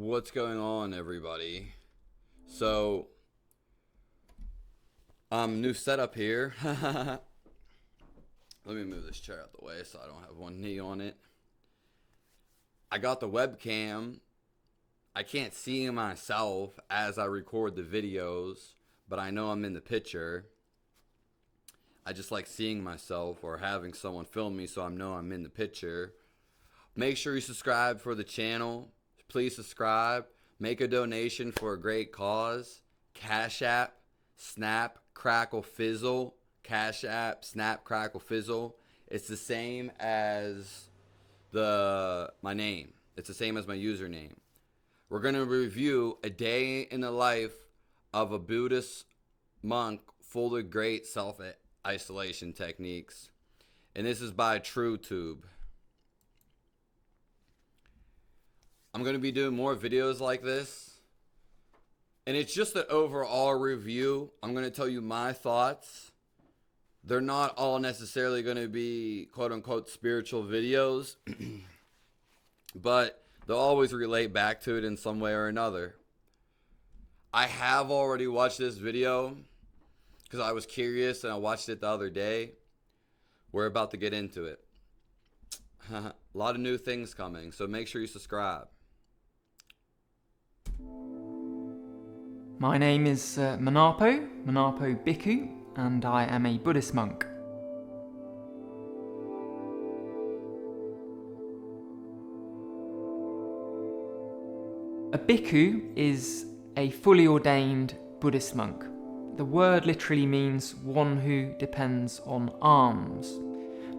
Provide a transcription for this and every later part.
What's going on, everybody? So, new setup here. Let me move this chair out the way so I don't have one knee on it. I got the webcam. I can't see myself as I record the videos, but I know I'm in the picture. I just like seeing myself or having someone film me so I know I'm in the picture. Make sure you subscribe for the channel. Please subscribe. Make a donation for a great cause. Cash App, Snap, Crackle, Fizzle. Cash App, Snap, Crackle, Fizzle. It's the same as my name. It's the same as my username. We're going to review a day in the life of a Buddhist monk full of great self-isolation techniques. And this is by TrueTube. I'm going to be doing more videos like this. And it's just an overall review. I'm going to tell you my thoughts. They're not all necessarily going to be quote-unquote spiritual videos. But they'll always relate back to it in some way or another. I have already watched this video because I was curious and I watched it the other day. We're about to get into it. A lot of new things coming, so make sure you subscribe. My name is Manapo Bhikkhu, and I am a Buddhist monk. A bhikkhu is a fully ordained Buddhist monk. The word literally means one who depends on alms.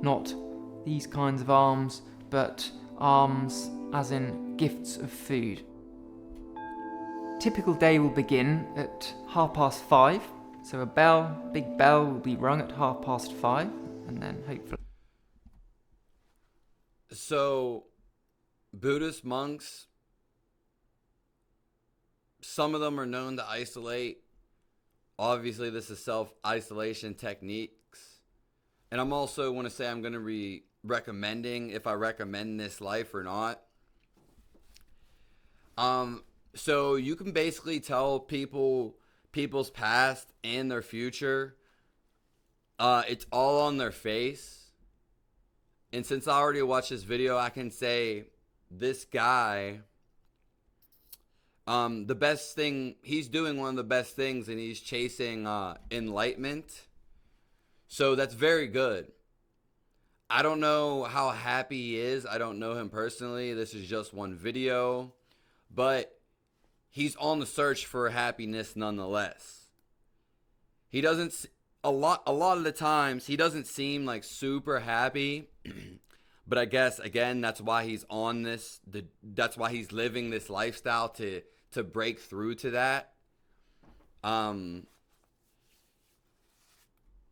Not these kinds of alms, but alms as in gifts of food. Typical day will begin at 5:30, so a big bell will be rung at 5:30, and then hopefully... So, Buddhist monks, some of them are known to isolate. Obviously, this is self-isolation techniques. And I'm also want to say I'm going to be recommending if I recommend this life or not. So you can basically tell people's past and their future. It's all on their face. And since I already watched this video, I can say this guy, the best thing, he's doing one of the best things, and he's chasing enlightenment. So that's very good. I don't know how happy he is. I don't know him personally. This is just one video. But he's on the search for happiness nonetheless. He doesn't, a lot of the times, he doesn't seem like super happy. But I guess, again, that's why he's on this. That's why he's living this lifestyle to break through to that.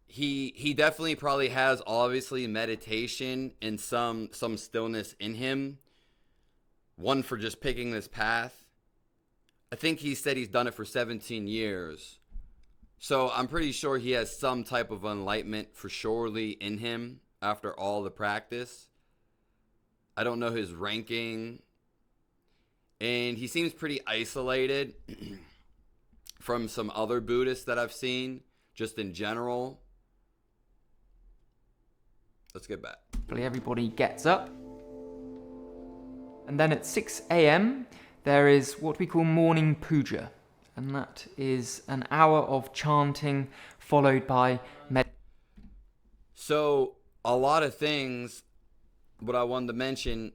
He definitely probably has, obviously, meditation and some stillness in him. One for just picking this path. I think he said he's done it for 17 years. So I'm pretty sure he has some type of enlightenment for surely in him after all the practice. I don't know his ranking. And he seems pretty isolated from some other Buddhists that I've seen, just in general. Let's get back. Everybody gets up. And then at 6 a.m, there is what we call morning puja. And that is an hour of chanting followed by meditation. So, a lot of things, what I wanted to mention,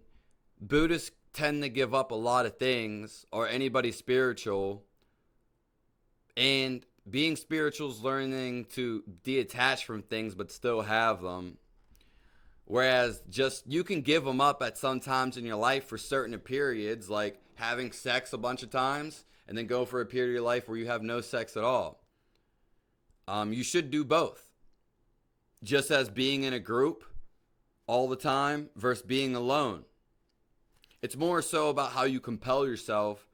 Buddhists tend to give up a lot of things, or anybody spiritual. And being spiritual is learning to detach from things but still have them. Whereas just you can give them up at some times in your life for certain periods, like having sex a bunch of times, and then go for a period of your life where you have no sex at all. You should do both. Just as being in a group all the time versus being alone. It's more so about how you compel yourself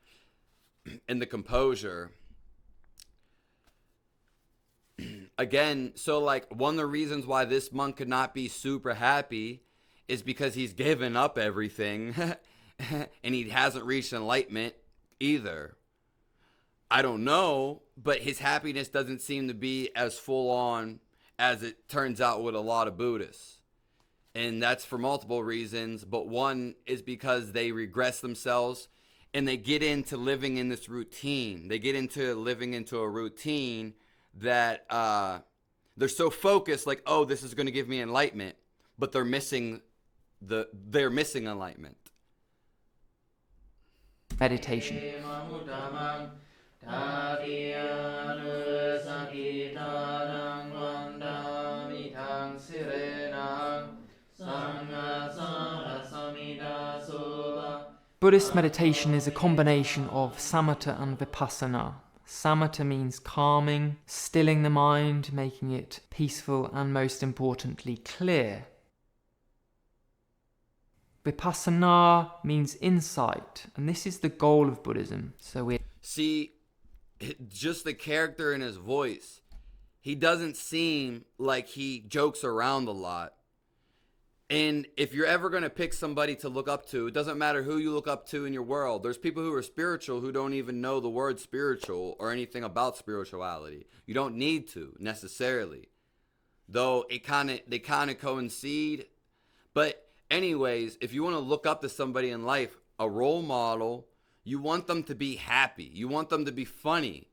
in the composure. Again, so like one of the reasons why this monk could not be super happy is because he's given up everything and he hasn't reached enlightenment either. I don't know, but his happiness doesn't seem to be as full on as it turns out with a lot of Buddhists. And that's for multiple reasons, but one is because they regress themselves and they get into living in this routine. They get into living into a routine that they're so focused, like, oh, this is going to give me enlightenment, but they're missing enlightenment. Meditation. Buddhist meditation is a combination of samatha and vipassana. Samatha means calming, stilling the mind, making it peaceful, and most importantly, clear. Vipassana means insight, and this is the goal of Buddhism. So we see just the character in his voice. He doesn't seem like he jokes around a lot. And if you're ever going to pick somebody to look up to, it doesn't matter who you look up to in your world. There's people who are spiritual who don't even know the word spiritual or anything about spirituality. You don't need to necessarily, though they kind of coincide. But anyways, if you want to look up to somebody in life, a role model, you want them to be happy. You want them to be funny.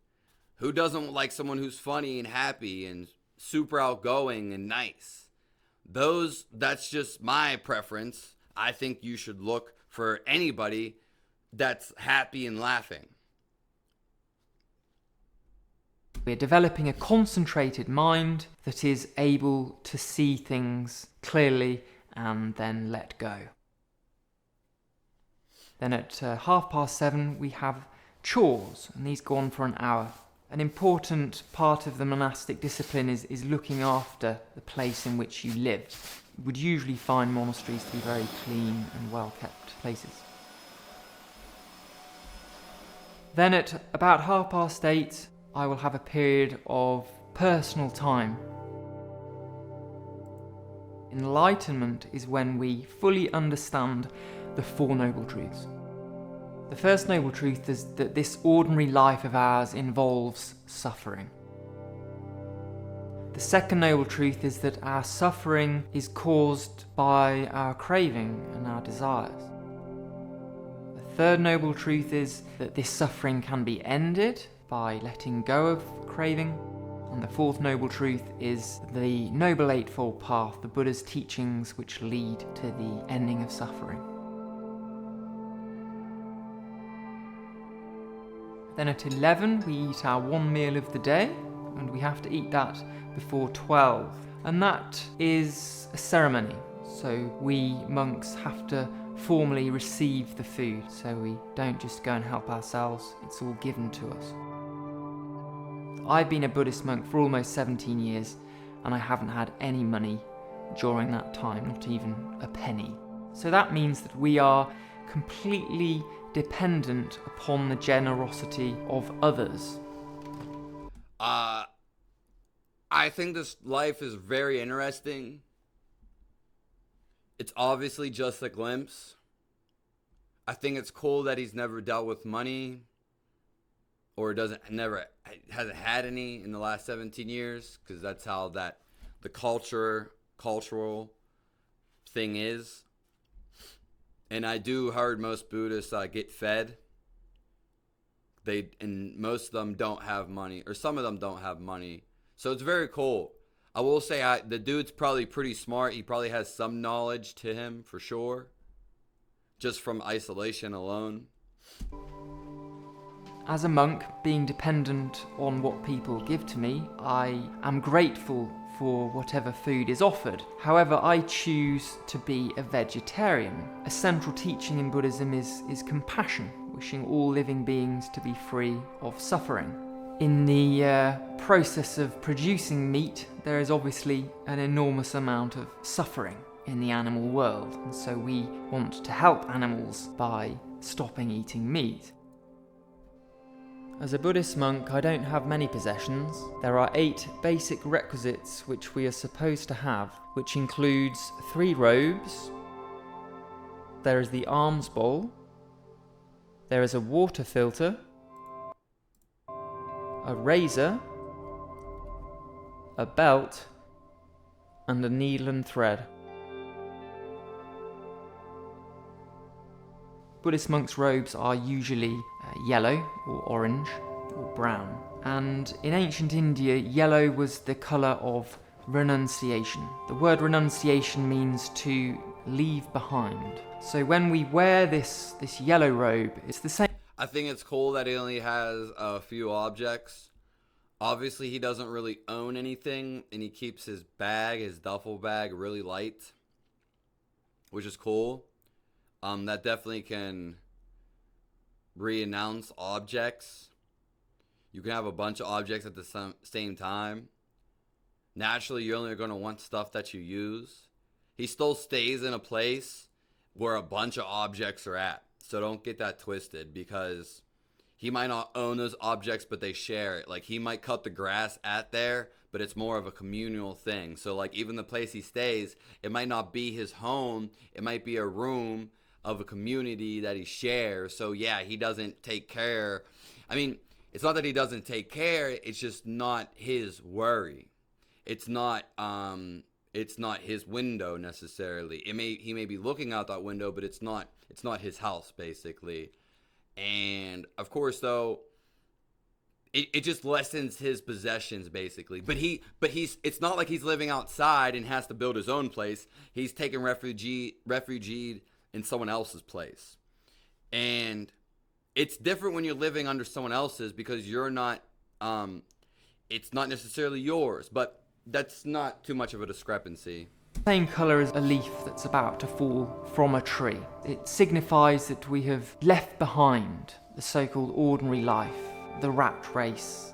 Who doesn't like someone who's funny and happy and super outgoing and nice? That's just my preference. I think you should look for anybody that's happy and laughing. We're developing a concentrated mind that is able to see things clearly and then let go. Then at 7:30 we have chores, and these go on for an hour. An important part of the monastic discipline is looking after the place in which you live. You would usually find monasteries to be very clean and well-kept places. Then at about 8:30, I will have a period of personal time. Enlightenment is when we fully understand the Four Noble Truths. The first noble truth is that this ordinary life of ours involves suffering. The second noble truth is that our suffering is caused by our craving and our desires. The third noble truth is that this suffering can be ended by letting go of craving. And the fourth noble truth is the Noble Eightfold Path, the Buddha's teachings which lead to the ending of suffering. Then at 11 we eat our one meal of the day, and we have to eat that before 12. And that is a ceremony, so we monks have to formally receive the food, so we don't just go and help ourselves, it's all given to us. I've been a Buddhist monk for almost 17 years, and I haven't had any money during that time, not even a penny. So that means that we are completely dependent upon the generosity of others. I think this life is very interesting. It's obviously just a glimpse. I think it's cool that he's never dealt with money, or hasn't had any in the last 17 years, because that's how the cultural thing is. And I do heard most Buddhists get fed. And most of them don't have money, or some of them don't have money. So it's very cool. I will say the dude's probably pretty smart. He probably has some knowledge to him for sure, just from isolation alone. As a monk, being dependent on what people give to me, I am grateful for whatever food is offered. However, I choose to be a vegetarian. A central teaching in Buddhism is compassion, wishing all living beings to be free of suffering. In the process of producing meat, there is obviously an enormous amount of suffering in the animal world, and so we want to help animals by stopping eating meat. As a Buddhist monk, I don't have many possessions. There are 8 basic requisites which we are supposed to have, which includes 3 robes. There is the alms bowl, There is a water filter, a razor, a belt, and a needle and thread. Buddhist monks' robes are usually yellow or orange or brown, and in ancient India, yellow was the colour of renunciation. The word renunciation means to leave behind. So when we wear this yellow robe, it's the same. I think it's cool that he only has a few objects. Obviously, he doesn't really own anything, and he keeps his duffel bag, really light, which is cool. That definitely can re-announce objects. You can have a bunch of objects at the same time. Naturally, you're only going to want stuff that you use. He still stays in a place where a bunch of objects are at. So don't get that twisted, because he might not own those objects, but they share it. Like, he might cut the grass at there, but it's more of a communal thing. So, like, even the place he stays, it might not be his home. It might be a room of a community that he shares. So, yeah, he doesn't take care. I mean, it's not that he doesn't take care. It's just not his worry. It's not his window necessarily. He may be looking out that window, but it's not his house, basically. And of course, though, it just lessens his possessions, basically. But it's not like he's living outside and has to build his own place. He's taking refugeed in someone else's place. And it's different when you're living under someone else's, because you're not, it's not necessarily yours, but that's not too much of a discrepancy. Same colour as a leaf that's about to fall from a tree. It signifies that we have left behind the so-called ordinary life, the rat race.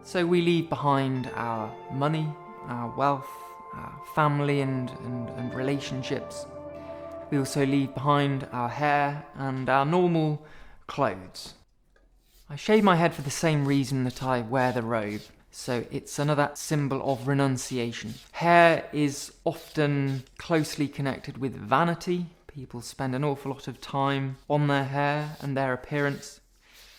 So we leave behind our money, our wealth, our family and relationships. We also leave behind our hair and our normal clothes. I shave my head for the same reason that I wear the robe. So it's another symbol of renunciation. Hair is often closely connected with vanity. People spend an awful lot of time on their hair and their appearance.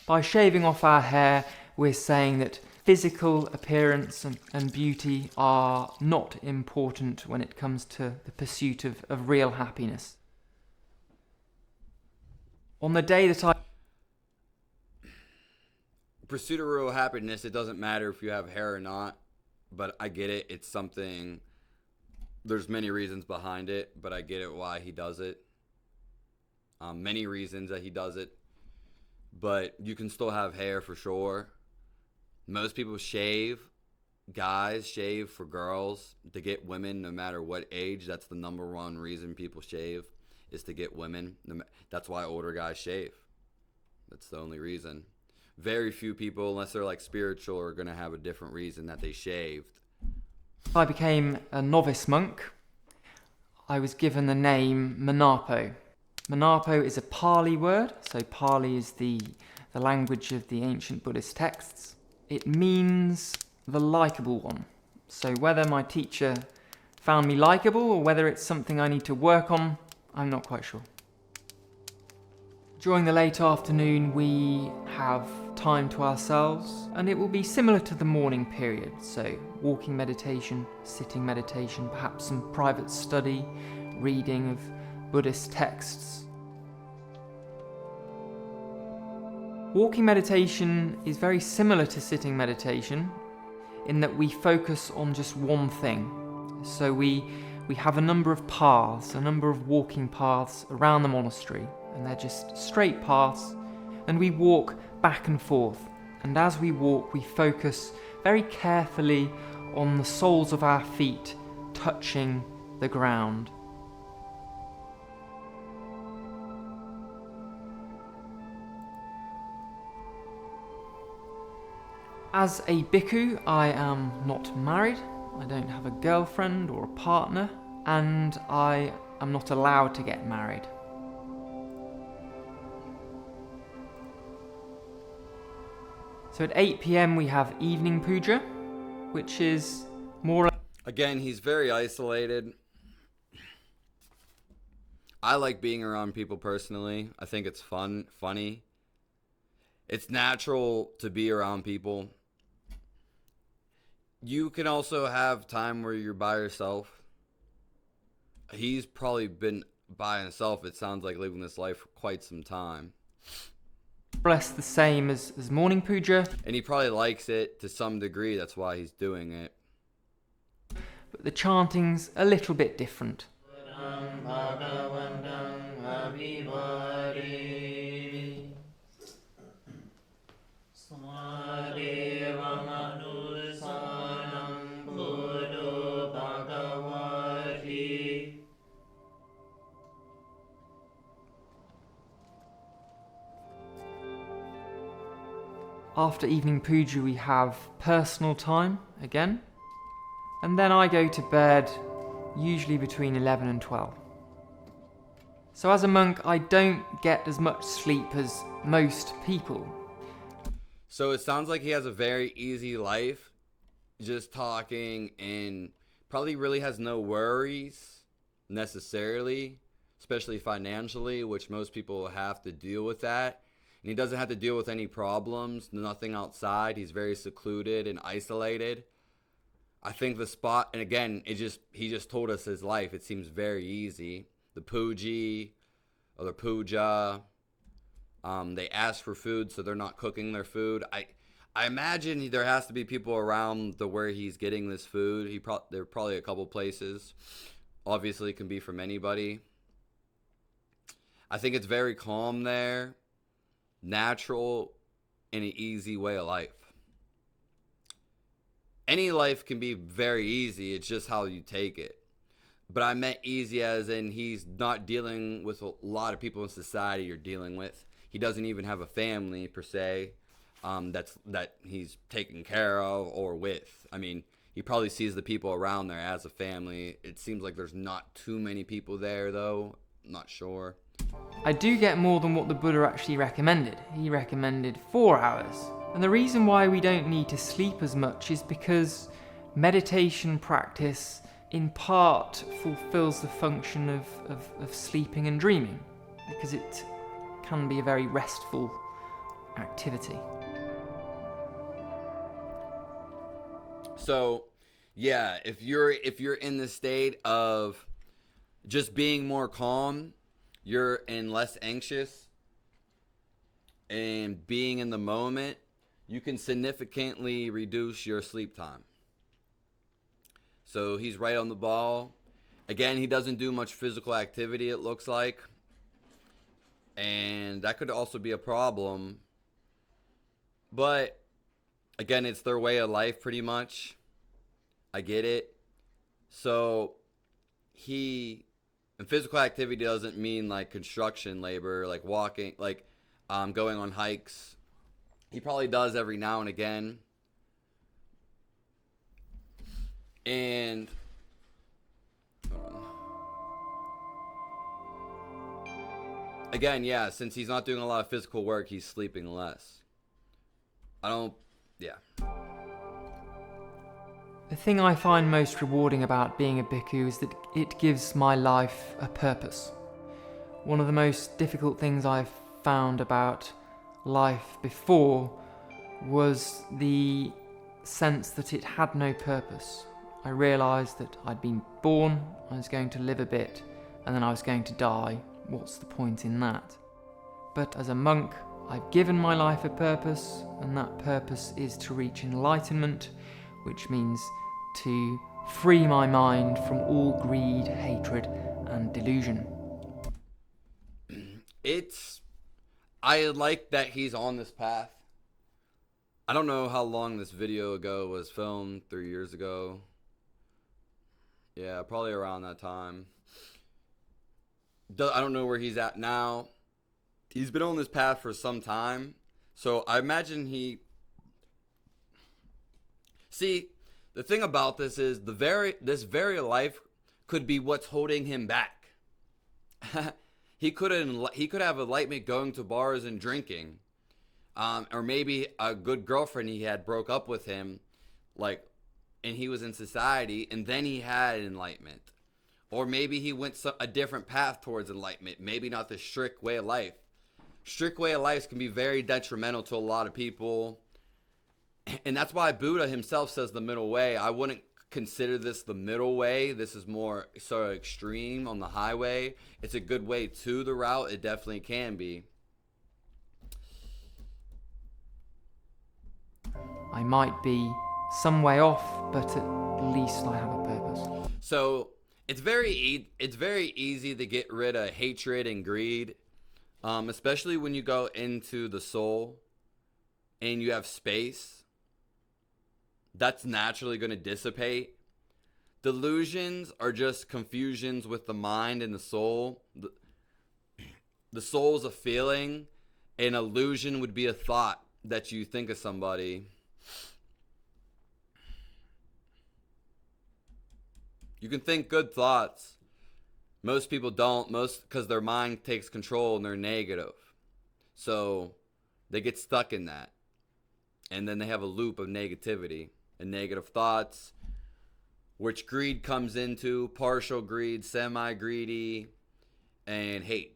By shaving off our hair, we're saying that physical appearance and beauty are not important when it comes to the pursuit of real happiness. On the day that I Pursuit of real happiness, it doesn't matter if you have hair or not, but I get it. It's something, there's many reasons behind it, but I get it why he does it. Many reasons that he does it, but you can still have hair for sure. Most people shave, guys shave for girls to get women no matter what age. That's the number one reason people shave, is to get women. That's why older guys shave. That's the only reason. Very few people, unless they're like spiritual, are going to have a different reason that they shaved. I became a novice monk, I was given the name Manapo. Manapo is a Pali word, so Pali is the language of the ancient Buddhist texts. It means the likeable one. So whether my teacher found me likeable or whether it's something I need to work on, I'm not quite sure. During the late afternoon, we have time to ourselves, and it will be similar to the morning period. So walking meditation, sitting meditation, perhaps some private study, reading of Buddhist texts. Walking meditation is very similar to sitting meditation in that we focus on just one thing. So we have a number of paths, a number of walking paths around the monastery, and they're just straight paths, and we walk back and forth. And as we walk, we focus very carefully on the soles of our feet touching the ground. As a bhikkhu, I am not married, I don't have a girlfriend or a partner, and I am not allowed to get married. So at 8 p.m. we have evening puja, which is more... Again, he's very isolated. I like being around people personally. I think it's funny. It's natural to be around people. You can also have time where you're by yourself. He's probably been by himself, it sounds like, living this life for quite some time. Less the same as morning puja, And he probably likes it to some degree, that's why he's doing it. but the chanting's a little bit different. After evening puja we have personal time again, and then I go to bed usually between 11 and 12. So as a monk I don't get as much sleep as most people. So it sounds like he has a very easy life, just talking, and probably really has no worries necessarily, especially financially, which most people have to deal with that. And he doesn't have to deal with any problems, nothing outside. He's very secluded and isolated. I think the spot, and again, he just told us his life. It seems very easy. The puji or the puja, they ask for food, so they're not cooking their food. I imagine there has to be people around where he's getting this food. There are probably a couple places. Obviously, it can be from anybody. I think it's very calm there. Natural, and an easy way of life. Any life can be very easy, it's just how you take it. But I meant easy as in he's not dealing with a lot of people in society you're dealing with. He doesn't even have a family per se that he's taken care of or with. I mean, he probably sees the people around there as a family. It seems like there's not too many people there though. I'm not sure. I do get more than what the Buddha actually recommended. He recommended 4 hours. And the reason why we don't need to sleep as much is because meditation practice in part fulfills the function of sleeping and dreaming, because it can be a very restful activity. So, yeah, if you're in the state of just being more calm, you're less anxious and being in the moment, you can significantly reduce your sleep time. So he's right on the ball. Again, he doesn't do much physical activity, it looks like. And that could also be a problem. But again, it's their way of life pretty much. I get it. So and physical activity doesn't mean like construction labor, like walking, like going on hikes. He probably does every now and again. And again, yeah, since he's not doing a lot of physical work, he's sleeping less. The thing I find most rewarding about being a bhikkhu is that it gives my life a purpose. One of the most difficult things I've found about life before was the sense that it had no purpose. I realised that I'd been born, I was going to live a bit, and then I was going to die. What's the point in that? But as a monk, I've given my life a purpose, and that purpose is to reach enlightenment, which means to free my mind from all greed, hatred, and delusion. I like that he's on this path. I don't know how long this video ago was filmed, 3 years ago. Yeah, probably around that time. I don't know where he's at now. He's been on this path for some time. So I imagine See, the thing about this is this very life could be what's holding him back. He could have enlightenment going to bars and drinking. Or maybe a good girlfriend he had broke up with him, and he was in society, and then he had enlightenment. Or maybe he went a different path towards enlightenment. Maybe not the strict way of life. strict way of life can be very detrimental to a lot of people. And that's why Buddha himself says the middle way. I wouldn't consider this the middle way. This is more sort of extreme on the highway. It's a good way to the route. It definitely can be. I might be some way off, but at least I have a purpose. So it's very easy to get rid of hatred and greed, especially when you go into the soul and you have space. That's naturally going to dissipate. Delusions are just confusions with the mind and the soul. The soul is a feeling. An illusion would be a thought that you think of somebody. You can think good thoughts. Most people don't, because their mind takes control and they're negative. So they get stuck in that. And then they have a loop of negativity and negative thoughts, which greed comes into, partial greed, semi-greedy, and hate.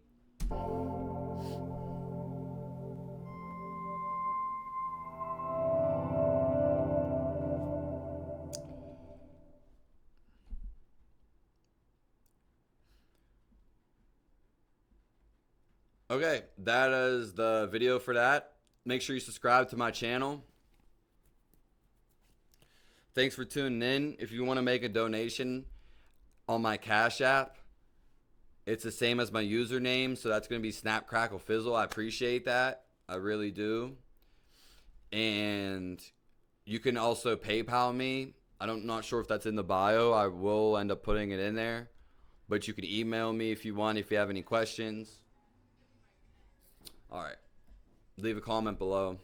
Okay, that is the video for that. Make sure you subscribe to my channel. Thanks for tuning in. If you want to make a donation on my Cash App, it's the same as my username, so that's going to be Snap Crackle Fizzle. I appreciate that. I really do. And you can also PayPal me. I'm not sure if that's in the bio. I will end up putting it in there. But you can email me if you want, if you have any questions. All right. Leave a comment below.